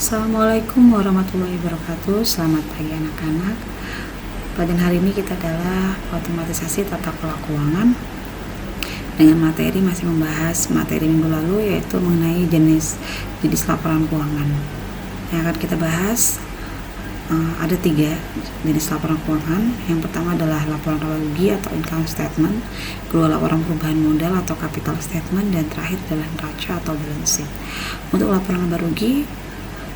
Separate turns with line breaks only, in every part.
Assalamualaikum warahmatullahi wabarakatuh. Selamat pagi anak-anak. Pada hari ini kita adalah otomatisasi tata kelola keuangan dengan materi masih membahas materi minggu lalu, yaitu mengenai jenis laporan keuangan. Yang akan kita bahas ada 3 jenis laporan keuangan. Yang pertama adalah laporan laba rugi atau income statement, kedua laporan perubahan modal atau capital statement, dan terakhir adalah neraca atau balance sheet. Untuk laporan laba rugi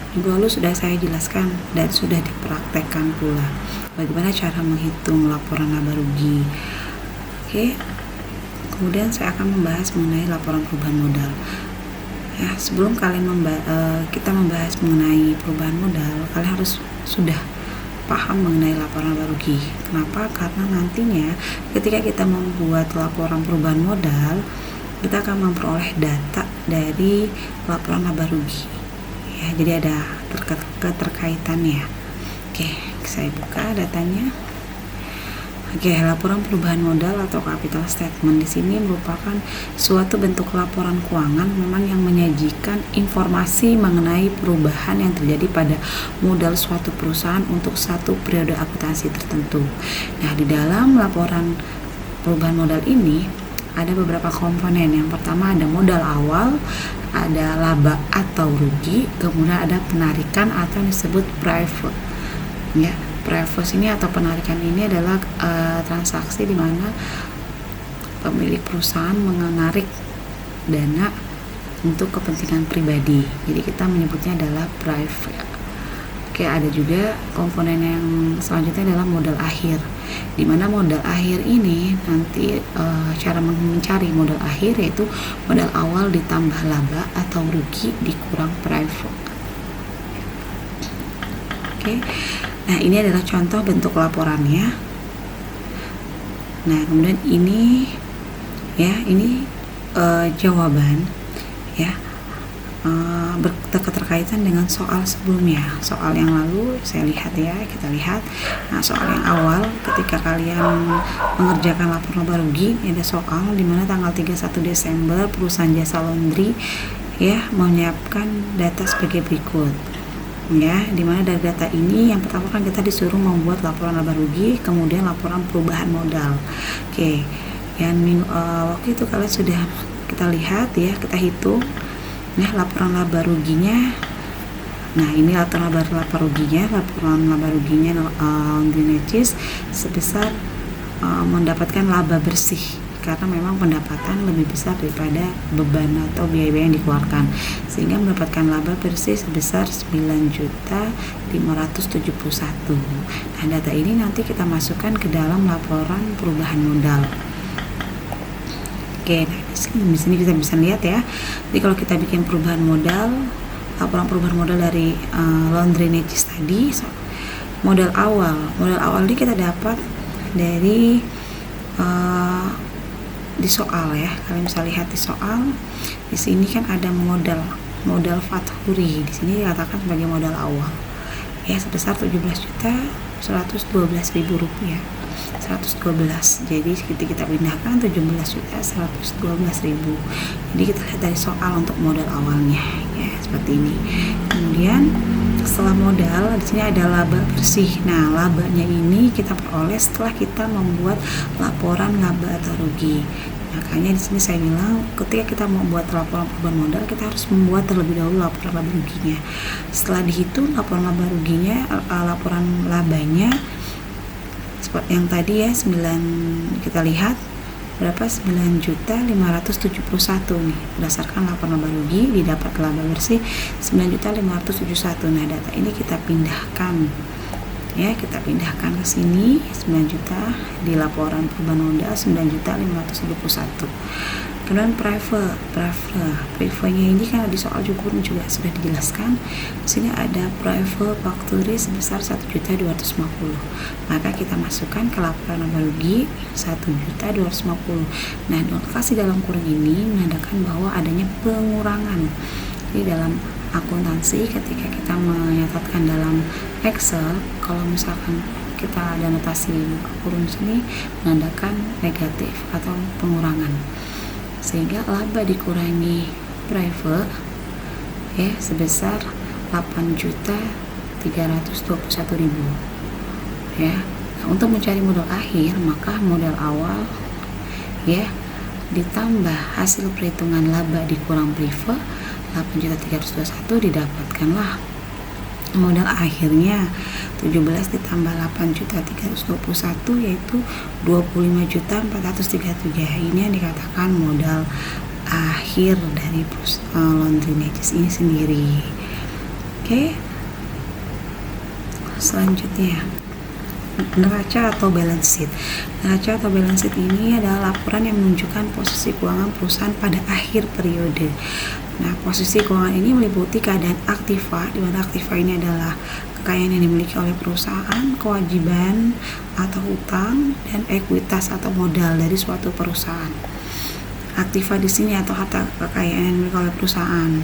minggu lalu sudah saya jelaskan dan sudah dipraktekkan pula bagaimana cara menghitung laporan laba rugi. Oke. Kemudian saya akan membahas mengenai laporan perubahan modal. Ya, sebelum kita membahas mengenai perubahan modal, kalian harus sudah paham mengenai laporan laba rugi. Kenapa? Karena nantinya ketika kita membuat laporan perubahan modal, kita akan memperoleh data dari laporan laba rugi. Ya, jadi ada keterkaitannya. Oke, saya buka datanya. Oke, laporan perubahan modal atau capital statement di sini merupakan suatu bentuk laporan keuangan memang yang menyajikan informasi mengenai perubahan yang terjadi pada modal suatu perusahaan untuk satu periode akuntansi tertentu. Nah, di dalam laporan perubahan modal ini ada beberapa komponen. Yang pertama ada modal awal, ada laba atau rugi, kemudian ada penarikan atau yang disebut private. Ya, private ini atau penarikan ini adalah transaksi di mana pemilik perusahaan menarik dana untuk kepentingan pribadi. Jadi kita menyebutnya adalah private. Oke, ada juga komponen yang selanjutnya adalah modal akhir, di mana modal akhir ini nanti cara mencari modal akhir yaitu modal awal ditambah laba atau rugi dikurang private. Oke. Nah, ini adalah contoh bentuk laporannya. Nah, kemudian ini ya, ini jawaban ya. Berketerkaitan dengan soal sebelumnya. Soal yang lalu saya lihat ya, kita lihat. Nah, soal yang awal ketika kalian mengerjakan laporan laba rugi, ada soal di mana tanggal 31 Desember perusahaan jasa laundry ya menyiapkan data sebagai berikut. Ya, di mana dari data ini yang pertama kan kita disuruh membuat laporan laba rugi, kemudian laporan perubahan modal. Oke. Yang waktu itu kalian sudah kita lihat ya, kita hitung. Nah, laporan laba ruginya. Nah, ini laporan laba ruginya Laundry Necis sebesar mendapatkan laba bersih karena memang pendapatan lebih besar daripada beban atau biaya-biaya yang dikeluarkan, sehingga mendapatkan laba bersih sebesar 9.571. Nah, data ini nanti kita masukkan ke dalam laporan perubahan modal. Oke, nah di sini kita bisa lihat ya. Jadi kalau kita bikin perubahan modal, laporan perubahan modal dari Laundry Necis tadi, modal awal ini kita dapat dari di soal ya. Kalian bisa lihat di soal. Di sini kan ada modal Fathuri. Di sini dikatakan sebagai modal awal ya sebesar 17.112.000 rupiah. 112. Jadi kita pindahkan 17.112.000. Jadi kita lihat dari soal untuk modal awalnya ya seperti ini. Kemudian setelah modal di sini ada laba bersih. Nah, labanya ini kita peroleh setelah kita membuat laporan laba atau rugi. Makanya di sini saya bilang ketika kita membuat laporan perubahan modal, kita harus membuat terlebih dahulu laporan laba ruginya. Setelah dihitung laporan laba ruginya, laporan labanya seperti yang tadi ya, 9 kita lihat berapa, 9.571 nih berdasarkan laporan laba rugi didapat laba bersih 9.571. Nah, data ini kita pindahkan ya, kita pindahkan ke sini 9 juta di laporan perubahan modal 9.571. Kemudian private-nya ini kan di soal juga sudah dijelaskan. Di sini ada private factory sebesar 1.250. Maka kita masukkan ke laporan laba rugi 1.250. Nah, notasi dalam kurung ini menandakan bahwa adanya pengurangan. Jadi dalam akuntansi ketika kita menyatakan dalam Excel, kalau misalkan kita ada notasi kurung sini menandakan negatif atau pengurangan, sehingga laba dikurangi private ya sebesar 8.321.000 ya. Nah, untuk mencari modal akhir, maka modal awal ya ditambah hasil perhitungan laba dikurang prive 8.321, didapatkanlah modal akhirnya 17 ditambah 8.321 yaitu 25.433. Ini yang dikatakan modal akhir dari Laundry Natchez ini sendiri. Oke. Selanjutnya neraca atau balance sheet. Neraca atau balance sheet ini adalah laporan yang menunjukkan posisi keuangan perusahaan pada akhir periode. Nah, posisi keuangan ini meliputi keadaan aktiva, di mana aktiva ini adalah kekayaan yang dimiliki oleh perusahaan, kewajiban atau hutang, dan ekuitas atau modal dari suatu perusahaan. Aktiva di sini atau harta kekayaan yang dimiliki oleh perusahaan.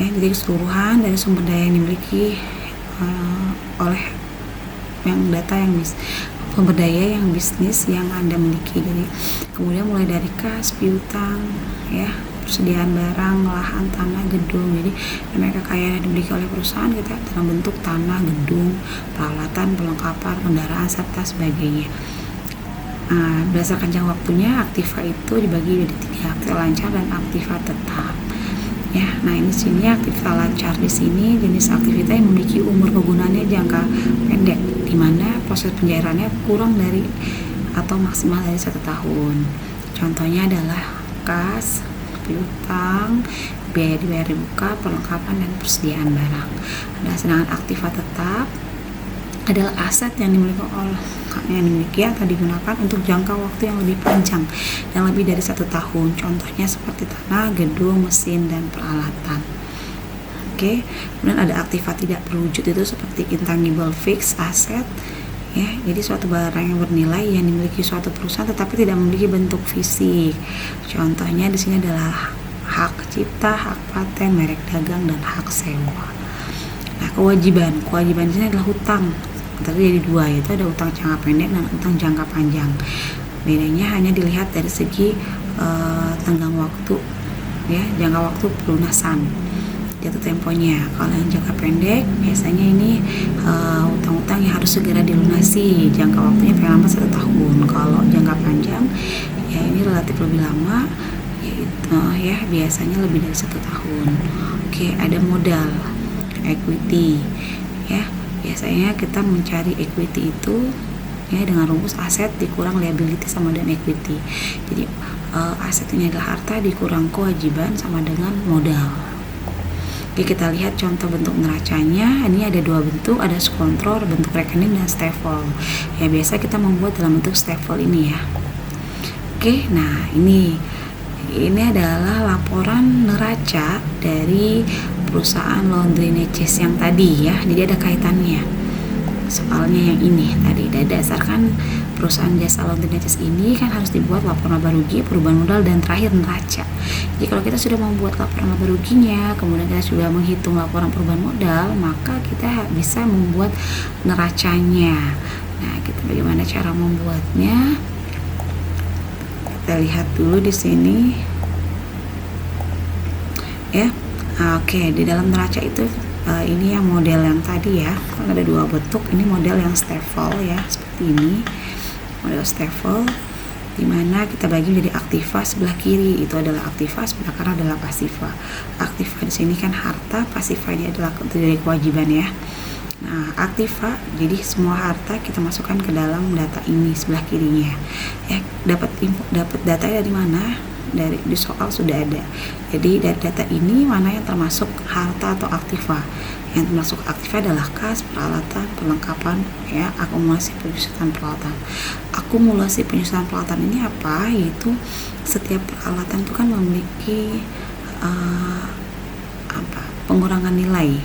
Ya, jadi keseluruhan dari sumber daya yang dimiliki oleh sumber daya yang bisnis yang Anda miliki. Jadi kemudian mulai dari kas, piutang, ya, persediaan barang, lahan, tanah, gedung. Jadi mereka kekayaan yang dimiliki oleh perusahaan kita dalam bentuk tanah, gedung, peralatan, perlengkapan, kendaraan, serta sebagainya. Berdasarkan jangka waktunya, aktiva itu dibagi menjadi 3, aktiva lancar dan aktiva tetap. Ya, nah ini sini aktiva lancar di sini jenis aktivitas yang memiliki umur kegunaannya jangka pendek, di mana proses pencairannya kurang dari atau maksimal dari 1 tahun. Contohnya adalah kas, piutang, biaya dibayar di muka, perlengkapan dan persediaan barang. Sedangkan aktiva tetap adalah aset yang dimiliki atau digunakan untuk jangka waktu yang lebih panjang dan lebih dari 1 tahun. Contohnya seperti tanah, gedung, mesin, dan peralatan. Oke, kemudian ada aktiva tidak berwujud, itu seperti intangible fixed asset. Ya, jadi suatu barang yang bernilai yang dimiliki suatu perusahaan tetapi tidak memiliki bentuk fisik. Contohnya di sini adalah hak cipta, hak paten, merek dagang, dan hak sewa. Nah, kewajiban di sini adalah hutang. Tadi jadi 2, yaitu ada utang jangka pendek dan utang jangka panjang. Bedanya hanya dilihat dari segi tenggang waktu, ya, jangka waktu pelunasan, jatuh temponya. Kalau yang jangka pendek biasanya ini utang-utang yang harus segera dilunasi, jangka waktunya paling lambat 1 tahun. Kalau jangka panjang ya ini relatif lebih lama, yaitu ya biasanya lebih dari 1 tahun. Oke, ada modal equity, ya. Biasanya kita mencari equity itu ya dengan rumus aset dikurang liability sama dengan equity. Jadi aset ini adalah harta dikurang kewajiban sama dengan modal. Oke, kita lihat contoh bentuk neracanya. Ini ada 2 bentuk, ada subkontrol, bentuk rekening, dan staple. Ya, biasa kita membuat dalam bentuk staple ini ya. Oke, nah ini adalah laporan neraca dari perusahaan Laundry Natchez yang tadi ya. Jadi ada kaitannya soalnya yang ini tadi. Berdasarkan perusahaan jasa Laundry Natchez ini kan harus dibuat laporan laba rugi, perubahan modal, dan terakhir neraca. Jadi kalau kita sudah membuat laporan laba ruginya, kemudian kita sudah menghitung laporan perubahan modal, maka kita bisa membuat neracanya. Nah, kita bagaimana cara membuatnya? Kita lihat dulu di sini ya. Oke, di dalam neraca itu ini yang model yang tadi ya, ada 2 bentuk. Ini model yang staple ya, seperti ini model staple, dimana kita bagi menjadi aktiva sebelah kiri itu adalah aktiva, sebelah kanan adalah pasiva. Aktiva di sini kan harta, pasiva ini adalah dari kewajiban ya. Nah, aktiva jadi semua harta kita masukkan ke dalam data ini sebelah kirinya. Ya, dapat data dari mana? Di soal sudah ada. Jadi dari data ini mana yang termasuk harta atau aktiva? Yang termasuk aktiva adalah kas, peralatan, perlengkapan, ya, akumulasi penyusutan peralatan. Akumulasi penyusutan peralatan ini apa? Yaitu setiap peralatan itu kan memiliki pengurangan nilai.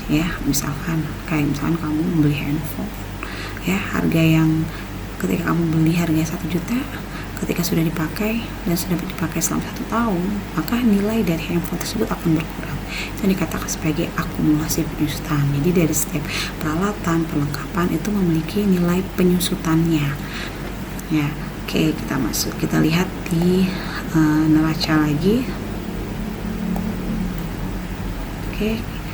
Ya, misalkan kamu membeli handphone, ya, harga yang ketika kamu beli harganya 1 juta, ketika sudah dipakai dan sudah dipakai selama 1 tahun, maka nilai dari handphone tersebut akan berkurang. Itu dikatakan sebagai akumulasi penyusutan. Jadi dari setiap peralatan, perlengkapan itu memiliki nilai penyusutannya. Ya, oke, kita lihat di neraca lagi. Oke.